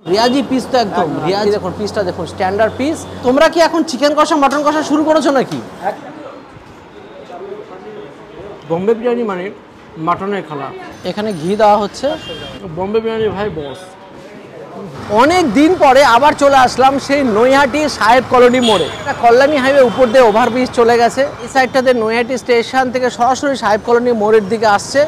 Riaji piece তো একদম রিয়াজি। দেখুন পিসটা দেখুন, স্ট্যান্ডার্ড পিস। তোমরা কি এখন চিকেন কষা মটন কষা শুরু করেছো নাকি? বোম্বে বিরিয়ানি মানে মাটনের খেলা। এখানে ঘি দেওয়া হচ্ছে। বোম্বে বিরিয়ানি ভাই বস। অনেক দিন পরে আবার চলে আসলাম সেই নৈহাটি সাহেব কলোনি মোড়ে। কল্যাণী হাইওয়ে উপর দিয়ে ওভারব্রিজ চলে গেছে। এই সাইডটাতে নৈহাটি স্টেশন থেকে সরাসরি সাহেব কলোনি মোড়ের দিকে আসছে।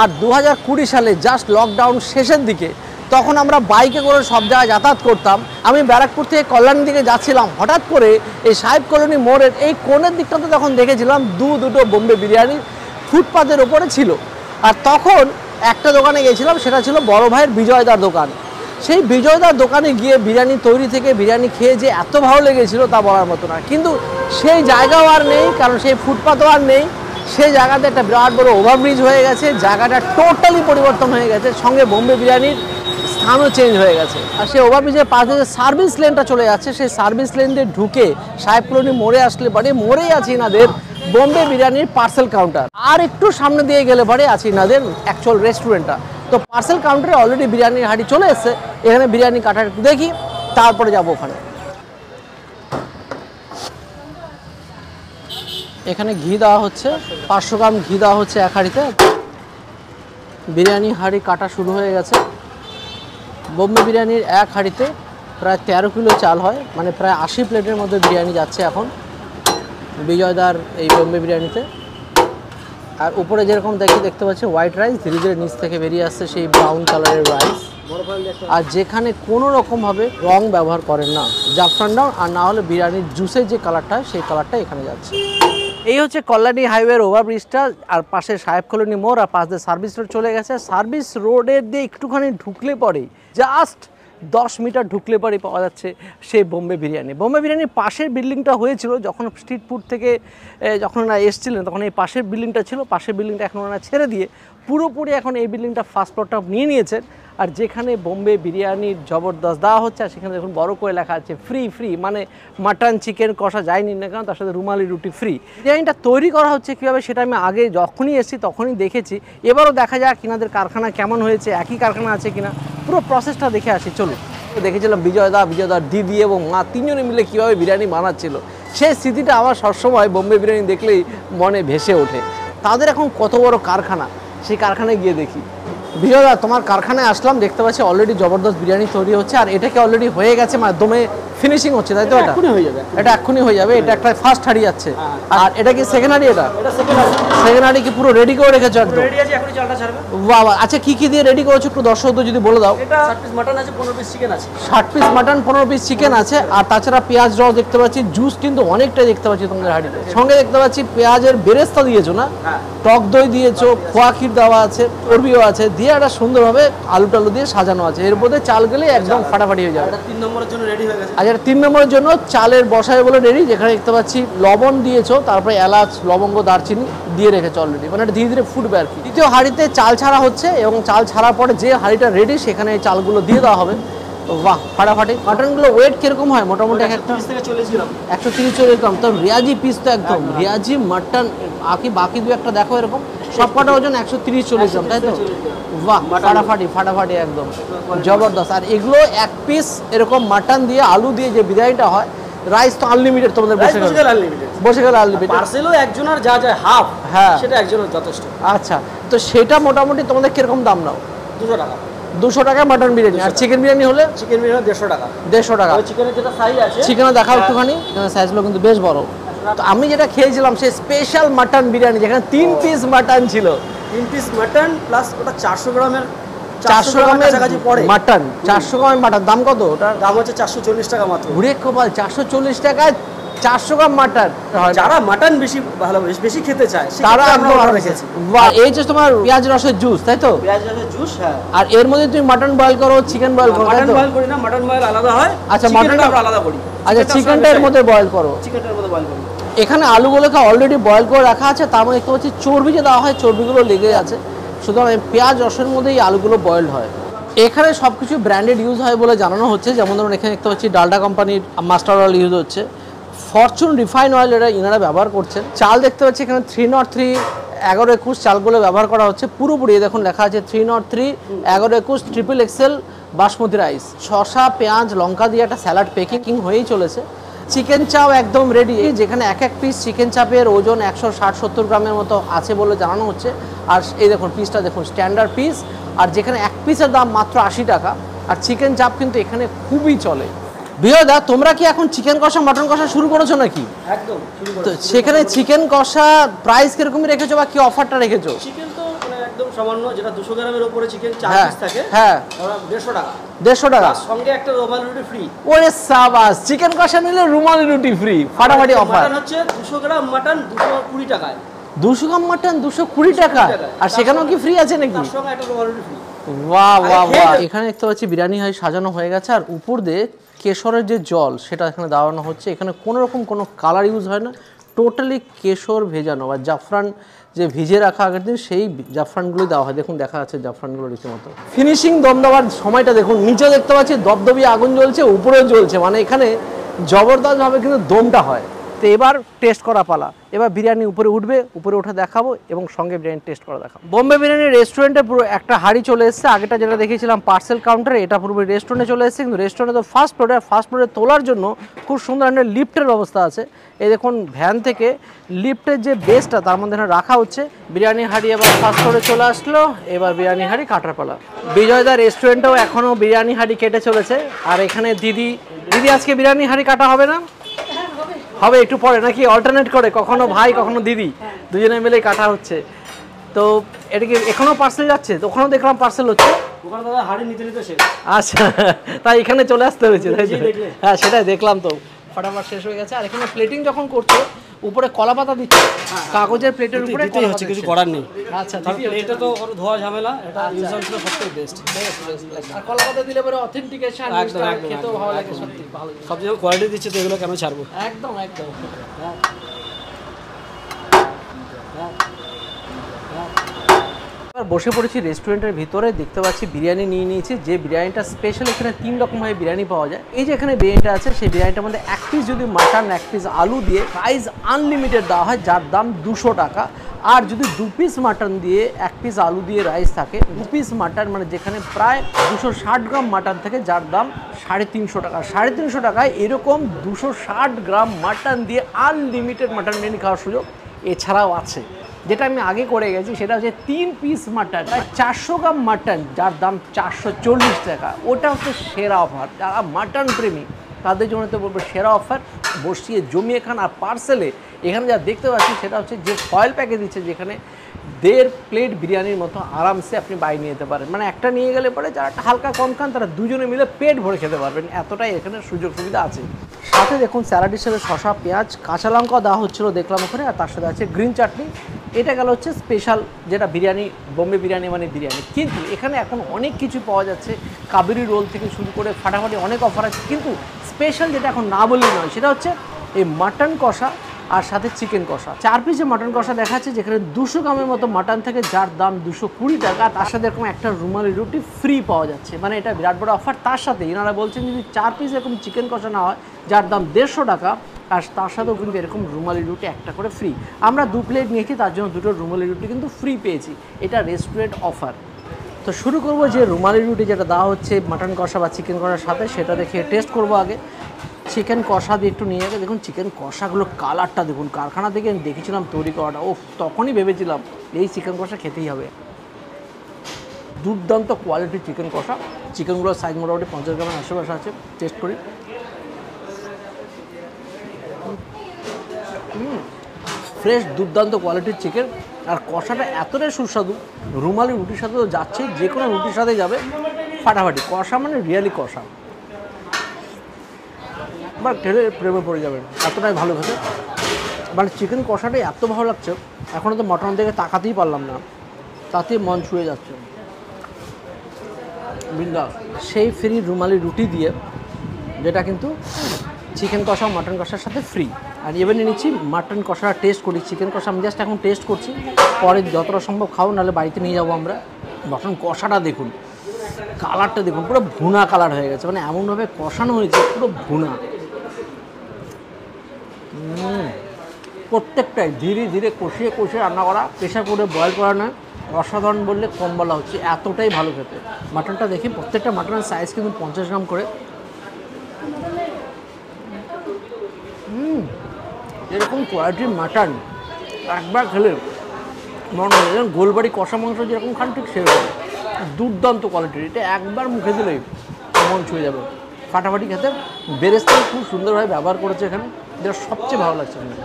আর 2020 সালে জাস্ট লকডাউন শেষের দিকে তখন আমরা বাইকে করে সব জায়গায় যাতায়াত করতাম। আমি ব্যারাকপুর থেকে কল্যাণীর দিকে যাচ্ছিলাম, হঠাৎ করে এই সাহেব কলোনি মোড়ের এই কোণের দিকটাতে তখন দেখেছিলাম দুটো বোম্বে বিরিয়ানি ফুটপাতের ওপরে ছিল। আর তখন একটা দোকানে গেছিলাম, সেটা ছিল বড় ভাইয়ের বিজয়দার দোকান। সেই বিজয়দার দোকানে গিয়ে বিরিয়ানি তৈরি থেকে বিরিয়ানি খেয়ে যে এত ভালো লেগেছিল তা বলার মতো না। কিন্তু সেই জায়গাও আর নেই, কারণ সেই ফুটপাতও আর নেই। সেই জায়গাতে একটা বিরাট বড় ওভারব্রিজ হয়ে গেছে, জায়গাটা টোটালি পরিবর্তন হয়ে গেছে, সঙ্গে বোম্বে বিরিয়ানির স্থানও চেঞ্জ হয়ে গেছে। আর সেই ওভারব্রিজের পাশে যে সার্ভিস লেনটা চলে যাচ্ছে, সেই সার্ভিস লেন দিয়ে ঢুকে সাহেব কলোনি মোড়ে আসলে পরে মোড়েই আছে ইনাদের বোম্বে বিরিয়ানির পার্সেল কাউন্টার। আর একটু সামনে দিয়ে গেলে পরে আছে ইনাদের অ্যাকচুয়াল রেস্টুরেন্টটা। তো পার্সেল কাউন্টারে অলরেডি বিরিয়ানির হাঁড়ি চলে এসেছে। এখানে বিরিয়ানি কাটার একটু দেখি, তারপরে যাবো ওখানে। এখানে ঘি দেওয়া হচ্ছে, 500 গ্রাম ঘি দেওয়া হচ্ছে এক হাঁড়িতে। বিরিয়ানি হাঁড়ি কাটা শুরু হয়ে গেছে। বোম্বে বিরিয়ানির এক হাঁড়িতে প্রায় 13 কিলো চাল হয়, মানে প্রায় 80 প্লেটের মধ্যে বিরিয়ানি যাচ্ছে এখন বিজয়দার এই বোম্বে বিরিয়ানিতে। আর উপরে যেরকম দেখতে পাচ্ছি হোয়াইট রাইস, ধীরে ধীরে নিচ থেকে বেরিয়ে আসছে সেই ব্রাউন কালারের রাইস। আর যেখানে কোনো রকমভাবে রং ব্যবহার করেন না, জাফরান ডাউন আর না হলে বিরিয়ানির জুসের যে কালারটা, সেই কালারটা এখানে যাচ্ছে। এই হচ্ছে কল্যাণী হাইওয়ের ওভারব্রিজটা, আর পাশে সাহেব কলোনি মোড়, আর পাশ দিয়ে সার্ভিস রোড চলে গেছে। সার্ভিস রোডের দিয়ে একটুখানি ঢুকলে পরে, জাস্ট 10 মিটার ঢুকলে পরে পাওয়া যাচ্ছে সেই বোম্বে বিরিয়ানি। বোম্বে বিরিয়ানির পাশের বিল্ডিংটা হয়েছিল যখন স্ট্রিট ফুড থেকে যখন ওনারা এসেছিলেন, তখন এই পাশের বিল্ডিংটা ছিল। পাশের বিল্ডিংটা এখন ওনারা ছেড়ে দিয়ে পুরোপুরি এখন এই বিল্ডিংটা ফার্স্ট ফ্লোরটা নিয়ে নিয়েছেন। আর যেখানে বোম্বে বিরিয়ানির জবরদস্ত দেওয়া হচ্ছে, আর সেখানে দেখুন বড় করে লেখা আছে ফ্রি, মানে মাটন চিকেন কষা যাই নিন না কেন তার সাথে রুমালি রুটি ফ্রি। বিরিয়ানিটা তৈরি করা হচ্ছে কীভাবে সেটা আমি আগে যখনই এসেছি তখনই দেখেছি। এবারও দেখা যাক কিনাদের কারখানা কেমন হয়েছে, একই কারখানা আছে কিনা, পুরো প্রসেসটা দেখে আসি। চলুন। দেখেছিলাম বিজয়দার দিদি এবং মা তিনজনে মিলে কীভাবে বিরিয়ানি বানাচ্ছিল, সেই স্মৃতিটা আমার সবসময় বোম্বে বিরিয়ানি দেখলেই মনে ভেসে ওঠে। তাদের এখন কত বড় কারখানা, সেই কারখানায় গিয়ে দেখি। বিজয়দা, তোমার কারখানায় আসলাম, দেখতে পাচ্ছি অলরেডি জবরদস্ত বিরিয়ানি তৈরি হচ্ছে। আর এটাকে অলরেডি হয়ে গেছে, মাধ্যমে ফিনিশিং হচ্ছে, তাই তো? এটা এক্ষুনি হয়ে যাবে, এটা এক্ষুনি হয়ে যাবে। এটা একটা ফার্স্ট হাঁড়ি যাচ্ছে। আর এটা কি সেকেন্ড হাঁড়ি? এটা সেকেন্ড হাঁড়ি কি পুরো রেডি করে রেখেছো একদম? রেডি আছে, এখনই চালটা ছাড়বে। বাবা, আচ্ছা কি দিয়ে রেডি করেছো একটু দর্শকদের যদি বলে দাও। এটা 60 পিস মাটন আছে, 15 পিস চিকেন আছে। 60 পিস মাটন, 15 পিস চিকেন আছে। আর তাছাড়া পেঁয়াজ রস দেখতে পাচ্ছি, জুস কিন্তু অনেকটাই দেখতে পাচ্ছি তোমাদের হাঁড়িতে। সঙ্গে দেখতে পাচ্ছি পেঁয়াজের বেরেস্তা দিয়েছো না, টক দই দিয়েছো, খোয়া ক্ষীর দেওয়া আছে, চর্বিও আছে, দিয়ে একটা সুন্দরভাবে আলু টালু দিয়ে সাজানো আছে। এর মধ্যে চাল গেলে একদম ফাটাফাটি হয়ে যাবে। 3 নম্বরের জন্য রেডি হয়ে গেছে। আচ্ছা, 3 নম্বরের জন্য চালের বসায় বলে রেডি। যেখানে দেখতে পাচ্ছি লবণ দিয়েছো, তারপরে এলাচ, লবঙ্গ, দারচিনি দিয়ে রেখেছো অলরেডি, মানে এটা ধীরে ধীরে ফুটবে আর কি। দ্বিতীয় হাঁড়িতে চাল ছাড়া হচ্ছে, এবং চাল ছাড়ার পরে যে হাঁড়িটা রেডি সেখানে এই চালগুলো দিয়ে দেওয়া হবে। বাহ, ফাটাফাটি। মাটনগুলো ওয়েট কিরকম হয় মোটামুটি? 130 থেকে 40 গ্রাম। 130-40 গ্রাম। তো রিয়াজি পিস তো একদম রিয়াজি মাটন। বাকি দু একটা দেখো এরকম, সবকটা ওজন 130-40 গ্রাম, তাই তো? বাহ, ফাটাফাটি একদম জবরদস্ত। আর এগুলো এক পিস এরকম মাটন দিয়ে আলু দিয়ে যে বিরিয়ানিটা হয়, রাইস তো আনলিমিটেড তোমাদের, বসে গেলে আনলিমিটেড। পার্সেলও একজনের যা যায় হাফ, হ্যাঁ সেটা একজনের যথেষ্ট। আচ্ছা, তো সেটা মোটামুটি তোমাদের কিরকম দাম নাও? 200 টাকা। 200 টাকা মাটন বিরিয়ানি। আর চিকেন বিরিয়ানি হলে? চিকেন বিরিয়ানি 150 টাকা। 150 টাকা। চিকেনের যেটা সাইজ আছে, চিকেনও দেখাও একটুখানি, সাইজগুলো কিন্তু বেশ বড়। তো আমি যেটা খেয়েছিলাম সেই স্পেশাল মাটন বিরিয়ানি, যেখানে 3 পিস মাটন ছিল। 3 পিস মাটন প্লাস ওটা 400 গ্রামের, 400 গ্রামের কাছাকাছি পড়ে মাটন। 400 গ্রামের মাটন দাম কত? ওটার দাম হচ্ছে 440 টাকা মাত্র। ঘুরে কপাল, 440 টাকায় 400 গ্রাম মাটন। যারা মাটন বেশি ভালোবাসে, বেশি খেতে চায়, তারা আমরা রেখেছি। এই যে তোমার পেঁয়াজ রসের জুস, তাই তো? পেঁয়াজ রসের জুস, হ্যাঁ। আর এর মধ্যে তুমি মাটন বয়েল করো, চিকেন বয়েল করো? মাটন বয়েল করি না, মাটন বয়েল আলাদা হয়। আচ্ছা, মাটনটা আমরা আলাদা করি। আচ্ছা, চিকেনটা এর মধ্যে বয়েল করো? চিকেনটার মধ্যে বয়েল করি। এখানে আলুগুলোকে অলরেডি বয়েল করে রাখা আছে, তার মধ্যে দেখতে পাচ্ছি চর্বি যে দেওয়া হয়, চর্বিগুলো লেগে আছে। সুতরাং পেঁয়াজ রসের মধ্যেই আলুগুলো বয়েল হয়। এখানে সব কিছু ব্র্যান্ডেড ইউজ হয় বলে জানানো হচ্ছে। যেমন ধরুন এখানে দেখতে পাচ্ছি ডালডা কোম্পানির মাস্টার অয়েল ইউজ হচ্ছে, ফরচুন রিফাইন অয়েল ইনারা ব্যবহার করছেন। চাল দেখতে পাচ্ছি এখানে 303 11-21 চালগুলো ব্যবহার করা হচ্ছে পুরোপুরি। দেখুন লেখা আছে 303 11-21 XXL বাসমতি রাইস, শসা, পেঁয়াজ, লঙ্কা দিয়ে একটা স্যালাড প্যাকিং হয়েই চলেছে। চিকেন চাপ একদম রেডি, যেখানে এক এক পিস চিকেন চাপের ওজন 160-70 গ্রামের মতো আছে বলে জানানো হচ্ছে। আর এই দেখুন পিসটা দেখুন, স্ট্যান্ডার্ড পিস, আর যেখানে এক পিসের দাম মাত্র 80 টাকা। আর চিকেন চাপ কিন্তু এখানে খুবই চলে। বিজয়দা, তোমরা কি এখন চিকেন কষা মটন কষা শুরু করেছো নাকি? একদম শুরু তো সেখানে চিকেন কষা প্রাইস কিরকমই রেখেছো বা কি অফারটা রেখেছো? চিকেন তো মানে একদম সামান্য, যেটা 200 গ্রামের উপরে চিকেন 4 হ্যাঁ, পিস থাকে, হ্যাঁ, 150 টাকা। 150 টাকা তার সঙ্গে একটা রুমালি রুটি ফ্রি। ওরে সাবাস, চিকেন কষা নিলে রুমালি রুটি ফ্রি, ফাটাফাটি অফার। মাটন হচ্ছে 200 গ্রাম মাটন 220 টাকায়। 200 গ্রাম মাটন 220 টাকা, আর সেখানেও কি ফ্রি আছে নাকি? তার সঙ্গে একটা রুমালি রুটি ফ্রি। বাহ বাহ বাহ। এখানে দেখতে পাচ্ছি বিরিয়ানি হয় সাজানো হয়ে গেছে, আর উপর দিয়ে কেশরের যে জল সেটা এখানে দেওয়ানো হচ্ছে। এখানে কোনো রকম কোনো কালার ইউজ হয় না, টোটালি কেশর ভেজানো বা জাফরান যে ভিজে রাখা আগের দিন সেই জাফরানগুলো দেওয়া হয়। দেখুন দেখা যাচ্ছে জাফরানগুলো রীতিমতো। ফিনিশিং দম দেওয়ার সময়টা দেখুন, নিচে দেখতে পাচ্ছি দবদবি আগুন জ্বলছে, উপরেও জ্বলছে, মানে এখানে জবরদস্তভাবে কিন্তু দমটা হয়। তো এবার টেস্ট করা পালা, এবার বিরিয়ানি উপরে উঠবে, উপরে উঠে দেখাবো এবং সঙ্গে বিরিয়ানি টেস্ট করে দেখাবো। বোম্বে বিরিয়ানি রেস্টুরেন্টে পুরো একটা হাঁড়ি চলে এসেছে। আগেটা যেটা দেখিয়েছিলাম পার্সেল কাউন্টারে, এটা পুরো রেস্টুরেন্টে চলে এসেছে। কিন্তু রেস্টুরেন্টে তো ফার্স্ট ফ্লোরে তোলার জন্য খুব সুন্দর একটা লিফটের ব্যবস্থা আছে। এই দেখুন ভ্যান থেকে লিফটের যে বেসটা তার মধ্যে রাখা হচ্ছে। বিরিয়ানি হাঁড়ি এবার ফার্স্ট ফ্লোরে চলে আসলো, এবার বিরিয়ানি হাঁড়ি কাটার পালা। বিজয়দা রেস্টুরেন্টেও এখনও বিরিয়ানি হাঁড়ি কেটে চলেছে। আর এখানে দিদি আজকে বিরিয়ানি হাঁড়ি কাটা হবে না? হবে একটু পরে নাকি, অল্টারনেট করে, কখনো ভাই কখনো দিদি, দুজনে মিলেই কাটা হচ্ছে। তো এটা কি এখনো পার্সেল যাচ্ছে? তো ওখানেও দেখলাম পার্সেল হচ্ছে। ওখানে দাদা হাঁড়ি নিতে শেষ। আচ্ছা, তাই এখানে চলে আসতে হয়েছে, তাই তো? হ্যাঁ সেটাই দেখলাম, তো ফটাফট শেষ হয়ে গেছে। আর এখানে প্লেটিং যখন করছো উপরে কলা পাতা দিচ্ছে, কাগজের প্লেটের উপরে দিতেই হচ্ছে, কিছু করার নেই। আচ্ছা, এটা তো ওর ধোয়া ঝামেলা, এটা ইউজ ছিল সবথেকে বেস্ট। আর কলা পাতা দিলে পরে অথেন্টিকেশন, খেতেও ভালো লাগে, সত্যি ভালো। সব জায়গায় কোয়ালিটি দিচ্ছে, তো এগুলো কেন ছাড়বো? একদম একদম। বসে পড়েছি রেস্টুরেন্টের ভিতরে, দেখতে পাচ্ছি বিরিয়ানি নিয়ে নিয়েছি। যে বিরিয়ানিটা স্পেশাল, এখানে 3 রকমভাবে বিরিয়ানি পাওয়া যায়। এই যে এখানে বিরিয়ানিটা আছে, সেই বিরিয়ানিটার মধ্যে এক পিস যদি মাটন, এক পিস আলু দিয়ে প্রাইস আনলিমিটেড দেওয়া হয়, যার দাম 200 টাকা। আর যদি 2 পিস মাটন দিয়ে 1 পিস আলু দিয়ে রাইস থাকে, 2 পিস মাটন মানে যেখানে প্রায় 260 গ্রাম মাটন থাকে, যার দাম 350 টাকা। 350 টাকায় এরকম 260 গ্রাম মাটন দিয়ে আনলিমিটেড মাটন বিরিয়ানি খাওয়ার সুযোগ এছাড়াও আছে। যেটা আমি আগে করে গেছি সেটা হচ্ছে 3 পিস মাটন, 400 গ্রাম মাটন, যার দাম 440 টাকা। ওটা হচ্ছে সেরা অফার। যারা মাটন প্রেমী তাদের জন্য তো বলবো সেরা অফার, বসিয়ে জমিয়ে খান। আর পার্সেলে এখানে যা দেখতে পাচ্ছি সেটা হচ্ছে যে ফয়েল প্যাকেজ দিচ্ছে, যেখানে 1.5 প্লেট বিরিয়ানির মতো আরামসে আপনি বাইরে নিয়ে যেতে পারেন। মানে একটা নিয়ে গেলে পরে যারা হালকা কম খান তারা দুজনে মিলে পেট ভরে খেতে পারবেন, এতটাই এখানে সুযোগ সুবিধা আছে। সাথে দেখুন স্যালাড হিসেবে শসা, পেঁয়াজ, কাঁচা লঙ্কা দেওয়া হচ্ছিলো দেখলাম ওখানে, আর তার সাথে আছে গ্রিন চাটনি। এটা গেল হচ্ছে স্পেশাল, যেটা বিরিয়ানি, বোম্বে বিরিয়ানি মানে বিরিয়ানি। কিন্তু এখানে এখন অনেক কিছু পাওয়া যাচ্ছে, কাবেরি রোল থেকে শুরু করে ফাটাফাটি অনেক অফার আছে। কিন্তু স্পেশাল যেটা এখন না বললেই নয়, সেটা হচ্ছে এই মাটন কষা আর সাথে চিকেন কষা। 4 পিসে মাটন কষা দেখাচ্ছে, যেখানে 200 গ্রামের মতো মাটন থেকে, যার দাম 220 টাকা। তার সাথে এরকম একটা রুমালি রুটি ফ্রি পাওয়া যাচ্ছে, মানে এটা বিরাট বড় অফার। তার সাথে এনারা বলছেন যদি 4 পিস এরকম চিকেন কষা না হয়, যার দাম 150 টাকা, আর তার সাথেও কিন্তু এরকম রুমালি রুটি একটা করে ফ্রি। আমরা 2 প্লেট নিয়েছি, তার জন্য 2টো রুমালি রুটি কিন্তু ফ্রি পেয়েছি। এটা রেস্টুরেন্ট অফার। তো শুরু করবো যে রুমালি রুটি যেটা দেওয়া হচ্ছে মাটন কষা বা চিকেন কষার সাথে, সেটা দেখে টেস্ট করবো আগে। চিকেন কষা দিয়ে একটু নিয়ে গেছে, দেখুন চিকেন কষাগুলোর কালারটা দেখুন, কারখানা থেকে দেখেছিলাম তৈরি করাটা, ও তখনই ভেবেছিলাম এই চিকেন কষা খেতেই হবে। দুর্দান্ত কোয়ালিটির চিকেন কষা। চিকেনগুলোর সাইজ মোটামুটি 50 গ্রামের আশেপাশে আছে। টেস্ট করি। ফ্রেশ দুর্দান্ত কোয়ালিটির চিকেন, আর কষাটা এতটাই সুস্বাদু, রুমালি রুটির সাথে তো যাচ্ছে, যে কোনো রুটির সাথে যাবে ফাটাফাটি। কষা মানে রিয়ালি কষা, বা ঠেলে প্রেমে পড়ে যাবেন, এতটাই ভালো খেতে। মানে চিকেন কষাটাই এত ভালো লাগছে, এখনও তো মটন দিকে তাকাতেই পারলাম না, তাতেই মন ছুঁয়ে যাচ্ছে। বিন্দাস। সেই ফ্রি রুমালি রুটি দিয়ে, যেটা কিন্তু চিকেন কষা মাটন কষার সাথে ফ্রি। আর এবারে নিচ্ছি মাটন কষাটা টেস্ট করি। চিকেন কষা আমি জাস্ট এখন টেস্ট করছি, পরে যতটা সম্ভব খাও, নাহলে বাড়িতে নিয়ে যাবো আমরা। মাটন কষাটা দেখুন, কালারটা দেখুন, পুরো ভুনা কালার হয়ে গেছে, মানে এমনভাবে কষানো হয়েছে পুরো ভুনা। প্রত্যেকটাই ধীরে ধীরে কষিয়ে কষিয়ে রান্না করা, প্রেশার করে বয়েল করা নয়, অসাধারণ বললে কম বলা হচ্ছে, এতটাই ভালো খেতে। মাটনটা দেখি, প্রত্যেকটা মাটনের সাইজ কিন্তু 50 গ্রাম করে। এরকম কোয়ালিটির মাটন একবার খেলে মনে হয় যেন গোলবাড়ি কষা মাংস যেরকম খান ঠিক সেরকম দুর্দান্ত কোয়ালিটির। এটা একবার মুখে দিলেই মন ছুঁয়ে যাবে, ফাটাফাটি খেতে। বেরেস্তাও খুব সুন্দরভাবে ব্যবহার করেছে এখানে, যেটা সবচেয়ে ভালো লাগছে এখানে।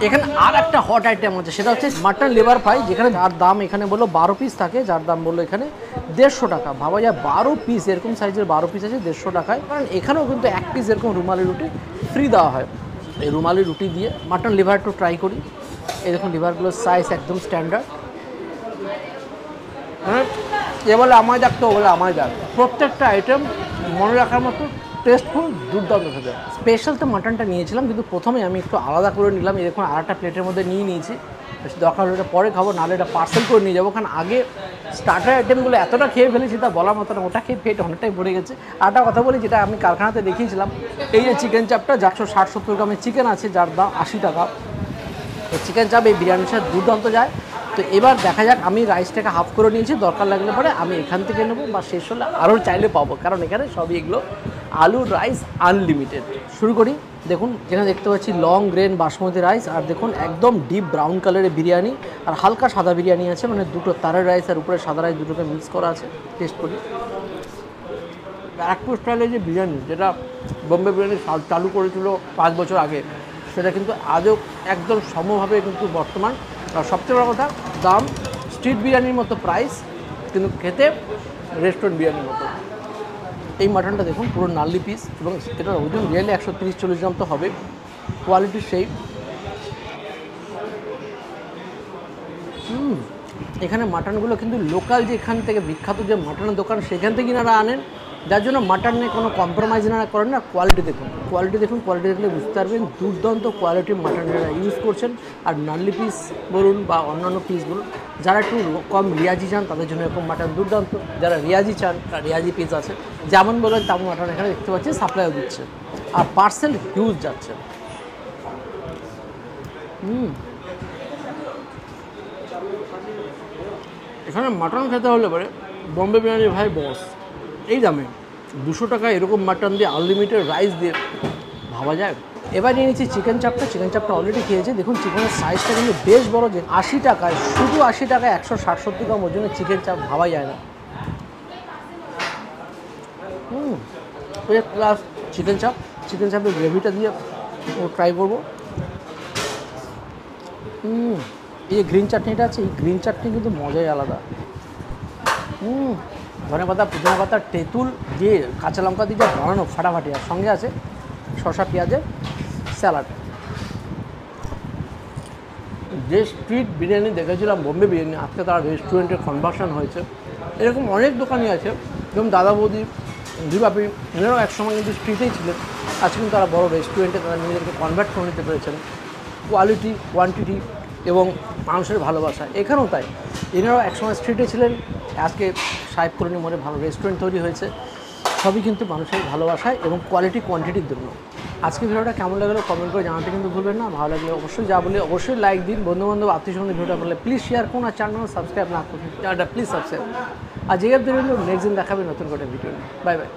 এখানে আর একটা হট আইটেম আছে, সেটা হচ্ছে মাটন লিভার ফ্রাই, যেখানে যার দাম এখানে বললো 12 পিস থাকে, যার দাম বললো এখানে 150 টাকা। ভাবা যায় 12 পিস, এরকম সাইজের 12 পিস আছে 150 টাকায়। কারণ এখানেও কিন্তু 1 পিস এরকম রুমালি রুটি ফ্রি দেওয়া হয়। এই রুমালি রুটি দিয়ে মাটন লিভার একটু ট্রাই করি। এই দেখুন লিভারগুলোর সাইজ একদম স্ট্যান্ডার্ড, মানে এ বলে আমায় দেখতে, ও বলে আমায় দেখ। প্রত্যেকটা আইটেম মনে রাখার মতো টেস্টফুল, দুর্দান্ত খেতে। স্পেশাল তো মাটনটা নিয়েছিলাম, কিন্তু প্রথমে আমি একটু আলাদা করে নিলাম। এই দেখুন আরেকটা প্লেটের মধ্যে নিয়ে নিয়েছি, দরকার হলে এটা পরে খাবো, নাহলে এটা পার্সেল করে নিয়ে যাবো। কারণ আগে স্টার্টার আইটেমগুলো এতটা খেয়ে ফেলেছি তা বলার মতো না, ওটা খেয়ে পেট অনেকটাই ভরে গেছে। আরেকটা কথা বলি, যেটা আমি কারখানাতে দেখিয়েছিলাম, এই যে চিকেন চাপটা 460-70 গ্রামের চিকেন আছে, যার দাম 80 টাকা। তো চিকেন চাপ এই বিরিয়ানির সাথে দুর্দান্ত যায়। তো এবার দেখা যাক, আমি রাইসটাকে হাফ করে নিয়েছি, দরকার লাগলে পরে আমি এখান থেকে নেবো, বা শেষ হলে আরও চাইলে পাবো, কারণ এখানে সবই এগুলো আলু রাইস আনলিমিটেড। শুরু করি। দেখুন এখানে দেখতে পাচ্ছি লং গ্রেন বাসমতি রাইস, আর দেখুন একদম ডিপ ব্রাউন কালারের বিরিয়ানি, আর হালকা সাদা বিরিয়ানি আছে, মানে দুটো তারের রাইস আর উপরে সাদা রাইস দুটোকে মিক্স করা আছে। টেস্ট করি। ব্যারাকপুর স্টাইলের যে বিরিয়ানি, যেটা বোম্বে বিরিয়ানি চালু করেছিল 5 বছর আগে, সেটা কিন্তু আজও একদম সমভাবে কিন্তু বর্তমান। আর সবচেয়ে বড় কথা, দাম স্ট্রিট বিরিয়ানির মতো প্রাইস, কিন্তু খেতে রেস্টুরেন্ট বিরিয়ানির মতো। এই মাটনটা দেখুন পুরো নাল্লি পিস, এবং এটার ওজন রিয়েলি 130-40 গ্রাম তো হবে। কোয়ালিটি সেই। এখানে মাটনগুলো কিন্তু লোকাল, যেখান থেকে বিখ্যাত যে মাটনের দোকান, সেখান থেকে এনারা আনেন, যার জন্য মাটন নিয়ে কোনো কম্প্রোমাইজ এনারা করেন না। কোয়ালিটি দেখুন, কোয়ালিটি দেখলে বুঝতে পারবেন দুর্দান্ত কোয়ালিটির মাটন এনারা ইউজ করছেন। আর নাল্লি পিস বলুন বা অন্যান্য পিস বলুন, যারা একটু কম রিয়াজি চান তাদের জন্য এরকম মাটন দুর্দান্ত। যারা রিয়াজি চান, তার রিয়াজি পিস আছে, যেমন বলবেন তেমন মাটন এখানে দেখতে পাচ্ছি সাপ্লাইও দিচ্ছে, আর পার্সেল হিউজ যাচ্ছে। এখানে মাটন খেতে হলে পরে বোম্বে বিরিয়ানি ভাই বস। এই দামে 200 টাকা এরকম মাটন দিয়ে, আনলিমিটেড রাইস দিয়ে, ভাবা যায়। এবার নিয়ে নিচ্ছি চিকেন চাপটা। চিকেন চাপটা অলরেডি খেয়েছি, দেখুন চিকেনের সাইজটা কিন্তু বেশ বড়। যে 80 টাকায়, শুধু 80 টাকায় 160-70 গ্রাম ওজনের চিকেন চাপ, ভাবা যায় না। প্লাস চিকেন চাপের গ্রেভিটা দিয়ে ট্রাই করবো। এই যে গ্রিন চাটনিটা আছে, এই গ্রিন চাটনি কিন্তু মজাই আলাদা। ধনেপাতা, পুদিনা পাতা, তেঁতুল দিয়ে, কাঁচা লঙ্কা দিয়ে যা বানানো ফাটাফাটি, আর সঙ্গে আছে শসা পেঁয়াজের স্যালাড। যে স্ট্রিট বিরিয়ানি দেখেছিলাম বোম্বে বিরিয়ানি, আজকে তার রেস্টুরেন্টে কনভার্সন হয়েছে। এরকম অনেক দোকানই আছে, যেমন দাদা বৌদি, দিবাপি, এনারাও একসময় কিন্তু স্ট্রিটেই ছিলেন, আজকে কিন্তু তারা বড় রেস্টুরেন্টে তারা নিজেদেরকে কনভার্ট করে নিতে পেরেছেন। কোয়ালিটি, কোয়ান্টিটি এবং মানুষের ভালোবাসা এখানেও তাই। এনারাও একসময় স্ট্রিটে ছিলেন, আজকে সাহেব কলোনি মোড়ে ভালো রেস্টুরেন্ট তৈরি হয়েছে। সবই কিন্তু মানুষের ভালোবাসায় এবং কোয়ালিটি কোয়ান্টিটির জন্য। আজকে ভিডিওটা কেমন লাগলো কমেন্ট করে জানাতে কিন্তু ভুলবেন না। ভালো লাগলে অবশ্যই যা বলে অবশ্যই লাইক দিন। বন্ধুবান্ধব আত্মীয়স্বজন ভিডিওটা বললে প্লিজ শেয়ার করুন, আর চ্যানেল সাবস্ক্রাইব না করুন, চ্যানেলটা প্লিজ সাবস্ক্রাইব। আর যে নেক্সট দিন দেখাবে নতুন করে ভিডিও। Bye bye.